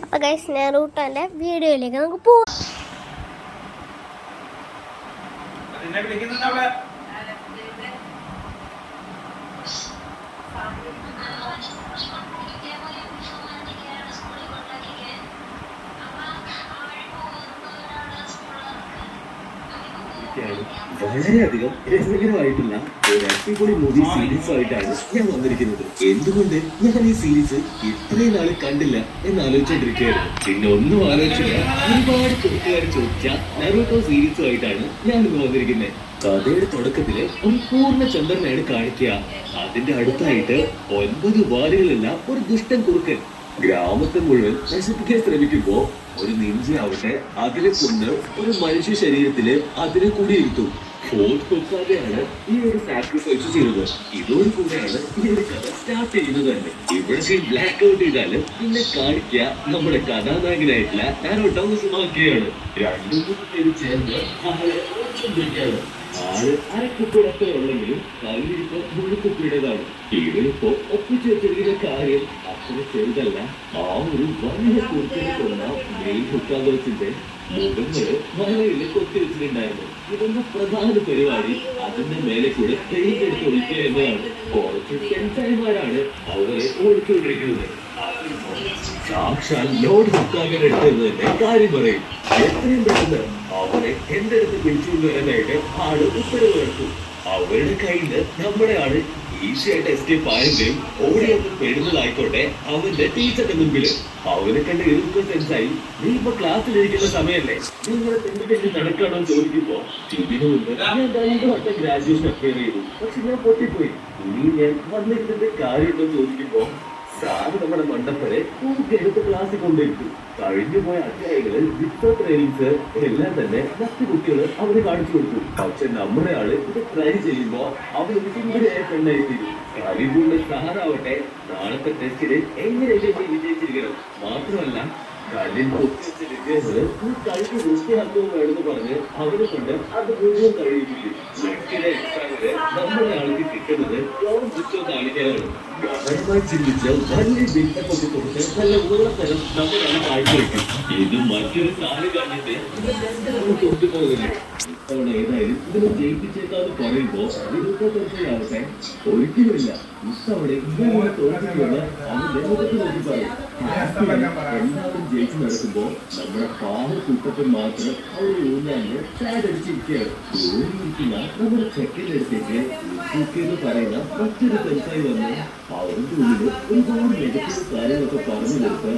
അപ്പോൾ ഗൈസ് നെറൂട്ടോൻ്റെ വീഡിയോയിലേക്ക് നമുക്ക് പോവാം. വളരെയധികം രസകരമായിട്ടുള്ള ഒരു അടിപൊളി മൂവി സീരീസ് ആയിട്ടാണ് ഞാൻ വന്നിരിക്കുന്നത്. എന്തുകൊണ്ട് ഞാൻ ഈ സീരീസ് ഇത്രയും നാൾ കണ്ടില്ല എന്നാലോചിച്ചോണ്ടിരിക്കുകയായിരുന്നു. പിന്നെ ഒന്നും ആലോചിച്ചില്ല, ഒരുപാട് കൂട്ടുകാർ ചോദിച്ച നറൂട്ടോ സീരീസും ആയിട്ടാണ് ഞാൻ ഇന്ന് വന്നിരിക്കുന്നത്. കഥയുടെ തുടക്കത്തില് ഒരു പൂർണ്ണ ചന്ദ്രനെയാണ് കാണിക്കുക. അതിന്റെ അടുത്തായിട്ട് 9 വാലുകളുള്ള ഒരു ദുഷ്ടൻ കുറുക്കൻ ഗ്രാമത്തെ മുഴുവൻ നശിപ്പിക്കാൻ ശ്രമിക്കുമ്പോ ഒരു നിഞ്ചയാവട്ടെ അതിനെ കൊണ്ട് ഒരു മനുഷ്യ ശരീരത്തില് അതിനെ കൂടിയിരുത്തും. ഫോർട്ട് കൊക്കാതെയാണ് ഈ ഒരു സാക്രിഫൈസ് ചെയ്തത്. ഇതോടുകൂടെയാണ് ഈ ഒരു കഥ സ്റ്റാർട്ട് ചെയ്യുന്നത് തന്നെ. ഇവിടെ ബ്ലാക്ക് ഔട്ട് ചെയ്താലും പിന്നെ കാണിക്കുക നമ്മുടെ കഥാനായകനായിട്ടുള്ള നറൂട്ടോ ഉസുമാക്കിയാണ്. 2-3 പേര് ചേർന്ന് ആളെ ആള് അരക്കുപ്പിടൊക്കെ ഉള്ളെങ്കിലും കയ്യിരിപ്പ് മുഴുക്കുപ്പിയുടേതാണ്. ഇവരിപ്പോ ഒപ്പിച്ചു വെച്ചിരിക്കുന്ന കാര്യം അത്ര ചെറുതല്ല. ആ ഒരു വലിയ കുറുക്കനെ കൊന്ന മെയിൻ ഹുക്കാഗോസിന്റെ മുഖങ്ങള് വലയില് കൊത്തിവെച്ചിട്ടുണ്ടായിരുന്നു. ഇതൊന്ന് പ്രധാന പരിപാടി അതിന്റെ മേലെ കൂടെ പെയിന്റ് എടുത്ത് ഒഴിക്കുക എന്നതാണ്. കുറച്ച് സെൻസാരിമാരാണ് അവരെ ഒഴിച്ചുകൊണ്ടിരിക്കുന്നത്. സാക്ഷാൽ ലോഡ് ഹുക്കാഗൻ എടുത്തത് തന്നെ കാര്യം പറയും. എത്രയും പെട്ടെന്ന് അവരെ എന്റെ അടുത്ത് പിടിച്ചുകൊണ്ടുവരാനായിട്ട് ആള് ഉത്തരവ് എടുത്തു. അവരുടെ കയ്യിൽ നമ്മുടെ ആള് ഈസിയായിട്ട് എസ്കേപ്പ് ആയെങ്കിലും ഓടിയൊക്കെ പെടുന്നതായിക്കോട്ടെ അവന്റെ ടീച്ചറിന്റെ മുമ്പില്. അവനെ കണ്ട് എതിർക്കുന്ന സെൻസായി, നീ ഇപ്പൊ ക്ലാസ്സിലിരിക്കുന്ന സമയല്ലേ, നിങ്ങളെ പെൺകുട്ടി നടക്കണോ ചോദിക്കുമ്പോ ഇതിനു മുമ്പ് ഞാൻ 2 വട്ടം ഗ്രാജുവേഷൻ അപ്പയർ ചെയ്തു, പക്ഷെ ഞാൻ പൊട്ടിപ്പോയി. ഇനി ഞാൻ വന്നിരുന്നതിന്റെ കാര്യമുണ്ടോ ചോദിക്കുമ്പോ സാറ് നമ്മുടെ മണ്ടപ്പരെ എടുത്ത് ക്ലാസ്സിൽ കൊണ്ടിരിക്കും. കഴിഞ്ഞുപോയ അധ്യായങ്ങളിൽ വിത്തോ ട്രെയിനിങ്സ് എല്ലാം തന്നെ മറ്റു കുട്ടികൾ അവര് കാണിച്ചു കൊടുത്തു. പക്ഷെ നമ്മുടെ ആള് ഇത് ട്രൈ ചെയ്യുമ്പോ അവരൊരു സുന്ദരിയായ പെണ്ണായിത്തീരും. കരിമ്പുള്ള സാറാവട്ടെ നാളത്തെ ടെസ്റ്റില് എങ്ങനെയൊക്കെ വിജയിച്ചിരിക്കണം. മാത്രമല്ല കല്ലിൽ പൊട്ടിച്ച വിദ്യാർത്ഥികൾ ഈ കഴിവ് വൃത്തിയാക്കുകയും വേണമെന്ന് പറഞ്ഞ് അവരെ കൊണ്ട് അത് മുഴുവൻ കഴിയിപ്പിക്കും. ഒരിക്കലെ എക്സാമില് നമ്മുടെ ആൾക്ക് കിട്ടുന്നത് കാണിക്കാനാണ്. ഗഹനമായി ചിന്തിച്ച വലിയ ബിൽഡപ്പൊക്കെ കൊടുത്ത് നല്ല ഉള്ളത്തരം നമ്മളാണ് കാഴ്ചവെക്കും. ഇത് മറ്റൊരു കാല് കണ്ടിട്ട് നമ്മൾ തോറ്റുപോകുന്നില്ല. ഇത്തവണ ഏതായാലും ഇതിനെ ജയിപ്പിച്ചേക്കാന്ന് പറയുമ്പോ ആവട്ടെ ഒരിക്കലുമില്ല. ഇത്തവണ ഇങ്ങനെ തോന്നിക്കുമെന്ന് അവന്റെ മുഖത്ത് നോക്കി പറയും. എല്ലാവരും ജയിച്ചു നടക്കുമ്പോ നമ്മുടെ പാവ കൂട്ടത്തിൽ മാത്രം അവർ ഊന്നാന്ന് സാഡടിച്ചിരിക്കുകയാണ്. ഊരിയിരിക്കുന്ന നമ്മുടെ സെക്കൻഡ് അടുത്തേക്ക് എന്ന് പറയുന്ന മറ്റൊരു സെൻസായി വന്ന് അവരുടെ ഉള്ളിൽ ഒരുപാട് നെഗറ്റീവ് കാര്യങ്ങളൊക്കെ പറഞ്ഞു കൊടുത്ത്